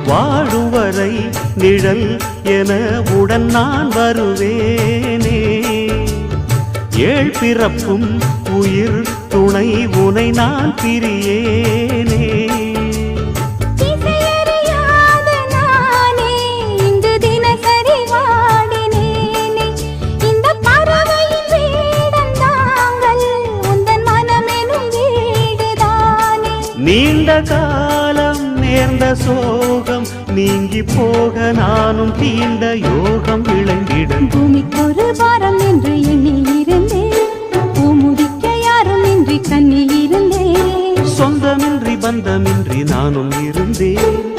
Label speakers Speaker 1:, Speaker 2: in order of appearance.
Speaker 1: வாழுவரை நிழல் என உடன் நான் வருவேனே. ஏழ் பிறப்பும் உயிர் துணை உனை நான் பிரியேனே. நீண்ட காலம் நேர்ந்த சோகம் நீங்கி போக நானும் தீண்ட யோகம் விளங்கிடும்.
Speaker 2: பூமிக்கொரு வாரம் என்று எண்ணி இருந்தேன், பூமுடிக்க யாரும் இன்றி கண்ணி இருந்தேன்.
Speaker 1: சொந்தமின்றி பந்தமின்றி நானும் இருந்தேன்.